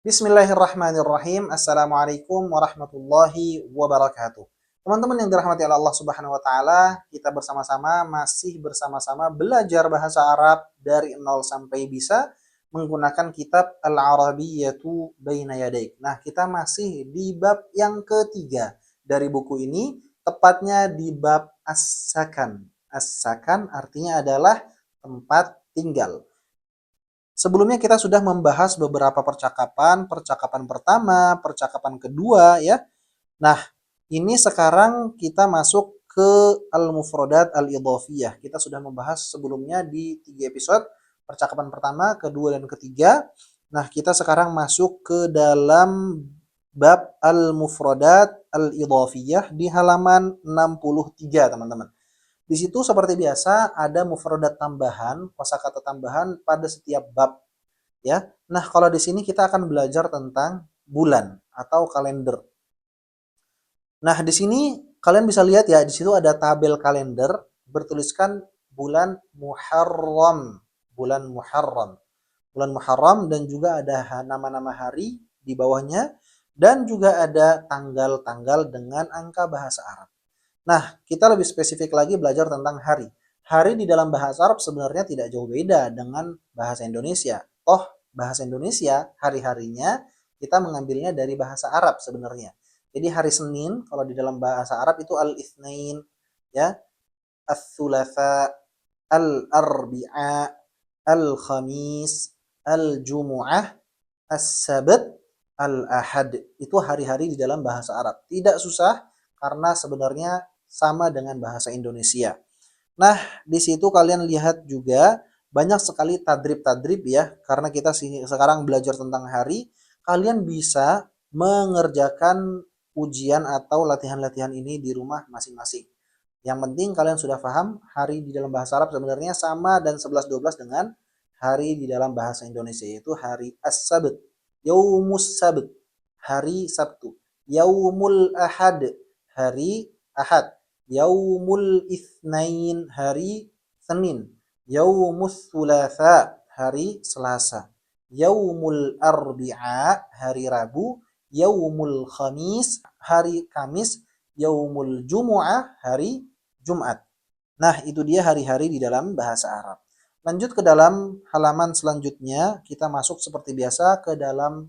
Bismillahirrahmanirrahim. Assalamualaikum warahmatullahi wabarakatuh. Teman-teman yang dirahmati oleh Allah Subhanahu wa taala, kita bersama-sama belajar bahasa Arab dari nol sampai bisa menggunakan kitab Al-Arabiyyatu Baina Yadaik. Nah, kita masih di bab yang ketiga dari buku ini, tepatnya di bab as-sakan. As-sakan artinya adalah tempat tinggal. Sebelumnya kita sudah membahas beberapa percakapan, percakapan pertama, percakapan kedua ya. Nah, ini sekarang kita masuk ke al-mufradat al-idhafiyah. Kita sudah membahas sebelumnya di 3 episode, percakapan pertama, kedua dan ketiga. Nah, kita sekarang masuk ke dalam bab al-mufradat al-idhafiyah di halaman 63, teman-teman. Di situ seperti biasa ada mufradat tambahan, kosakata tambahan pada setiap bab ya. Nah, kalau di sini kita akan belajar tentang bulan atau kalender. Nah, di sini kalian bisa lihat ya, di situ ada tabel kalender bertuliskan bulan Muharram, bulan Muharram. Bulan Muharram dan juga ada nama-nama hari di bawahnya dan juga ada tanggal-tanggal dengan angka bahasa Arab. Nah, kita lebih spesifik lagi belajar tentang hari. Hari di dalam bahasa Arab sebenarnya tidak jauh beda dengan bahasa Indonesia. Toh, bahasa Indonesia hari-harinya kita mengambilnya dari bahasa Arab sebenarnya. Jadi hari Senin kalau di dalam bahasa Arab itu al-itsnain ya, ats-tsulatsa, al-arbi'a, al-khamis, al-jumu'ah, as-sabt, al-ahad. Itu hari-hari di dalam bahasa Arab. Tidak susah karena sebenarnya sama dengan bahasa Indonesia. Nah, di situ kalian lihat juga banyak sekali tadrib-tadrib ya, karena kita sekarang belajar tentang hari, kalian bisa mengerjakan ujian atau latihan-latihan ini di rumah masing-masing. Yang penting kalian sudah paham hari di dalam bahasa Arab sebenarnya sama dan 11-12 dengan hari di dalam bahasa Indonesia, yaitu hari As-Sabt, Yaumus Sabt, hari Sabtu, Yaumul Ahad, hari Ahad, Yaumul Itsnain, hari Senin, Yaumus Thulatha, hari Selasa, Yaumul Arbi'a, hari Rabu, Yaumul Khamis, hari Kamis, Yaumul Jumu'ah, hari Jumat. Nah, itu dia hari-hari di dalam bahasa Arab. Lanjut ke dalam halaman selanjutnya, kita masuk seperti biasa ke dalam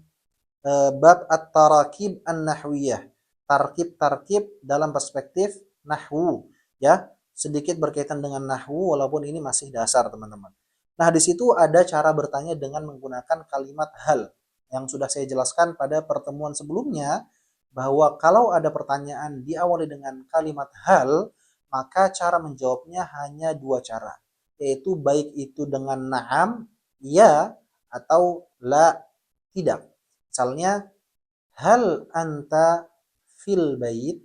bab at-tarakib an-nahwiyah. Tarkib-tarkib dalam perspektif nahwu ya. Sedikit berkaitan dengan nahwu walaupun ini masih dasar, teman-teman. Nah, di situ ada cara bertanya dengan menggunakan kalimat hal yang sudah saya jelaskan pada pertemuan sebelumnya, bahwa kalau ada pertanyaan diawali dengan kalimat hal, maka cara menjawabnya hanya dua cara, yaitu baik itu dengan na'am, ya, atau la, tidak. Misalnya, hal anta fil bait,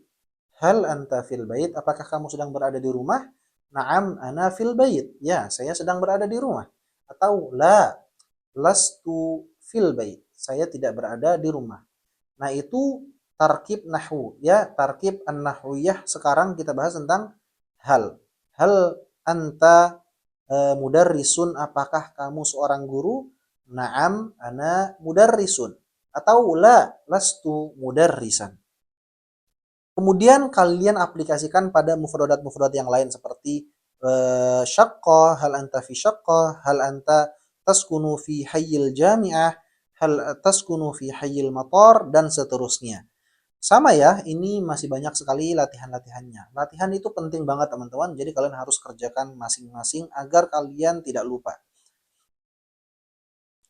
hal anta fil bait, apakah kamu sedang berada di rumah? Naam ana fil bait, ya saya sedang berada di rumah. Atau la, lastu fil bait, saya tidak berada di rumah. Nah, itu tarkib nahwu ya, tarkib an-nahwiyah. Sekarang kita bahas tentang hal. Hal anta mudarrisun, apakah kamu seorang guru? Naam ana mudarrisun. Atau la, lastu mudarrisan. Kemudian kalian aplikasikan pada mufradat-mufradat yang lain seperti syaqqa, hal anta fi syaqqa, hal anta taskunu fi hayyil jami'ah, hal taskunu fi hayyil matar, dan seterusnya. Sama ya, ini masih banyak sekali latihan-latihannya. Latihan itu penting banget, teman-teman, jadi kalian harus kerjakan masing-masing agar kalian tidak lupa.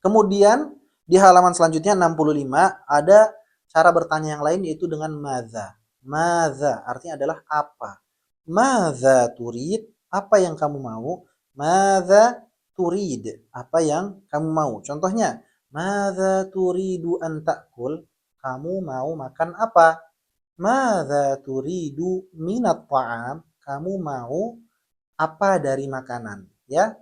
Kemudian di halaman selanjutnya 65 ada cara bertanya yang lain, yaitu dengan madza. Madza artinya adalah apa. Madza turid, apa yang kamu mau. Madza turid, apa yang kamu mau. Contohnya, madza turidu an ta'kul, kamu mau makan apa. Madza turidu minat ta'am, kamu mau apa dari makanan, ya.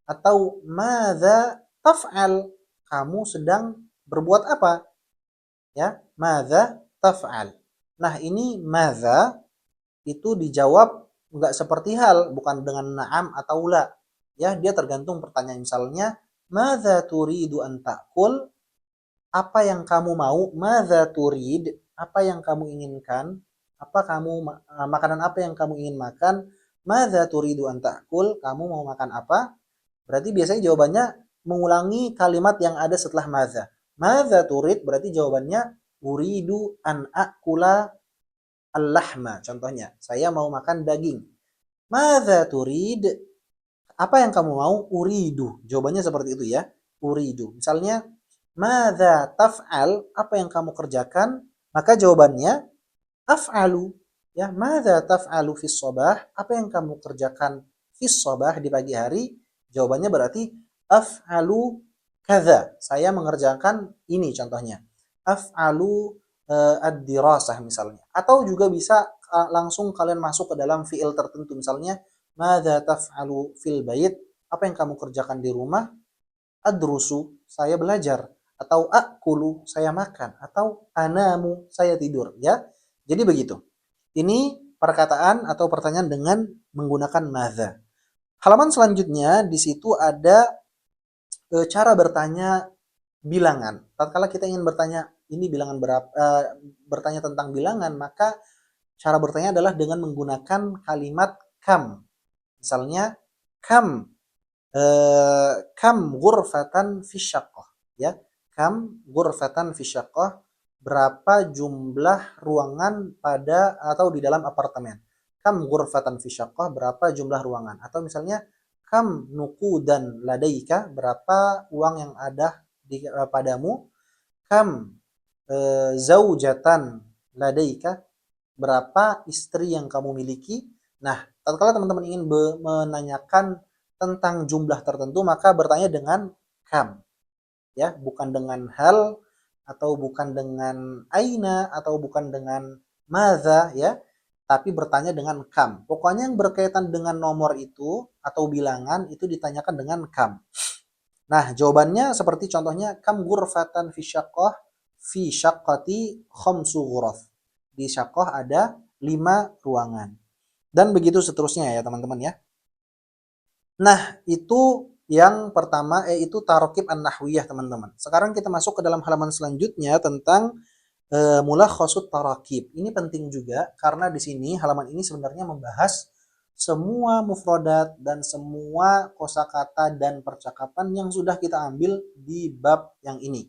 Atau madza taf'al, kamu sedang berbuat apa, ya. Madza taf'al. Nah, ini madza itu dijawab nggak seperti hal, bukan dengan na'am atau la, ya. Dia tergantung pertanyaan. Misalnya madza turidu an ta'kul, Apa yang kamu mau? Madza turid? Apa yang kamu inginkan? Apa makanan apa yang kamu ingin makan? Madza turidu an ta'kul? Kamu mau makan apa? Berarti biasanya jawabannya mengulangi kalimat yang ada setelah madza. Madza turid? Berarti jawabannya uridu an akula al-lahma. Contohnya, saya mau makan daging. Madza turid? Apa yang kamu mau? Uridu. Jawabannya seperti itu ya. Uridu. Misalnya, madza taf'al? Apa yang kamu kerjakan? Maka jawabannya af'alu. Ya, madza taf'alu fis sabah? Apa yang kamu kerjakan fis sabah di pagi hari? Jawabannya berarti af'alu kadza. Saya mengerjakan ini contohnya. Af'alu ad-dirasah misalnya. Atau juga bisa langsung kalian masuk ke dalam fiil tertentu misalnya madza taf'alu fil bait? Apa yang kamu kerjakan di rumah? Adrusu, saya belajar. Atau akulu, saya makan. Atau anamu, saya tidur. Ya, jadi begitu. Ini perkataan atau pertanyaan dengan menggunakan madza. Halaman selanjutnya di situ ada cara bertanya bilangan. Tatkala kita ingin bertanya ini bilangan berapa, bertanya tentang bilangan, maka cara bertanya adalah dengan menggunakan kalimat kam. Misalnya kam kam ghurfatan fi syaqqah, ya. Kam ghurfatan fi syaqqah? Berapa jumlah ruangan pada atau di dalam apartemen? Kam ghurfatan fi syaqqah? Berapa jumlah ruangan? Atau misalnya kam nuqudan ladaika? Berapa uang yang ada padamu? Kam zaujatan ladaika? Berapa istri yang kamu miliki? Nah, tatkala teman-teman ingin menanyakan tentang jumlah tertentu, maka bertanya dengan kam, ya, bukan dengan hal, atau bukan dengan aina, atau bukan dengan madza, ya, tapi bertanya dengan kam. Pokoknya yang berkaitan dengan nomor itu atau bilangan itu ditanyakan dengan kam. Nah, jawabannya seperti contohnya kam ghurfatan fi syaqqati khamsu ghuraf. Di syaqqah ada 5 ruangan. Dan begitu seterusnya ya, teman-teman ya. Nah, itu yang pertama, itu tarokib an-nahwiyah, teman-teman. Sekarang kita masuk ke dalam halaman selanjutnya tentang mulakhasut tarakib. Ini penting juga karena di sini halaman ini sebenarnya membahas semua mufradat dan semua kosakata dan percakapan yang sudah kita ambil di bab yang ini.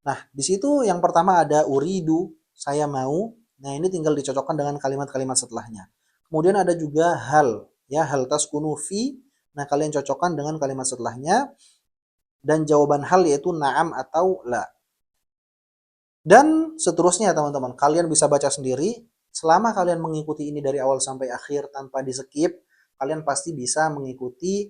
Nah, di situ yang pertama ada uridu, saya mau. Nah, ini tinggal dicocokkan dengan kalimat-kalimat setelahnya. Kemudian ada juga hal, ya, hal taskunu fi. Nah, kalian cocokkan dengan kalimat setelahnya. Dan jawaban hal yaitu na'am atau la. Dan seterusnya teman-teman, kalian bisa baca sendiri. Selama kalian mengikuti ini dari awal sampai akhir tanpa di-skip, kalian pasti bisa mengikuti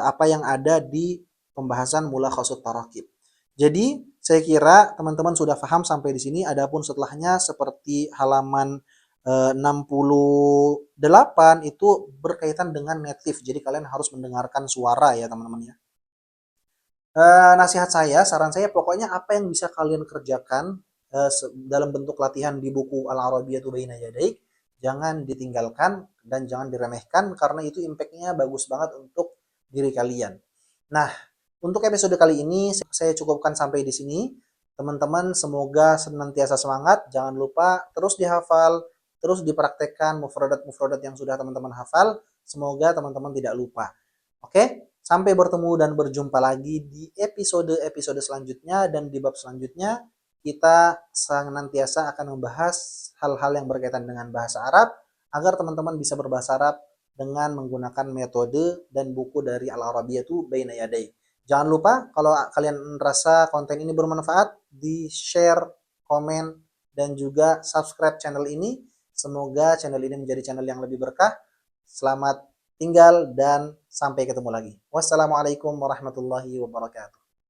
apa yang ada di pembahasan mulakhasut tarakib. Jadi, saya kira teman-teman sudah paham sampai di sini. Adapun setelahnya seperti halaman 68 itu berkaitan dengan native. Jadi kalian harus mendengarkan suara ya teman-teman ya. Nasihat saya, saran saya pokoknya apa yang bisa kalian kerjakan dalam bentuk latihan di buku Al-Arabiyatu Baina Yadaik, jangan ditinggalkan dan jangan diremehkan karena itu impactnya bagus banget untuk diri kalian. Nah, untuk episode kali ini saya cukupkan sampai di sini. Teman-teman semoga senantiasa semangat, jangan lupa terus dihafal, terus dipraktekkan mufradat-mufradat yang sudah teman-teman hafal. Semoga teman-teman tidak lupa. Oke? Sampai bertemu dan berjumpa lagi di episode-episode selanjutnya dan di bab selanjutnya kita senantiasa akan membahas hal-hal yang berkaitan dengan bahasa Arab agar teman-teman bisa berbahasa Arab dengan menggunakan metode dan buku dari Al-Arabiyatu Baina Yadai. Jangan lupa kalau kalian merasa konten ini bermanfaat, di-share, komen, dan juga subscribe channel ini. Semoga channel ini menjadi channel yang lebih berkah. Selamat tinggal dan sampai ketemu lagi. Wassalamualaikum warahmatullahi wabarakatuh.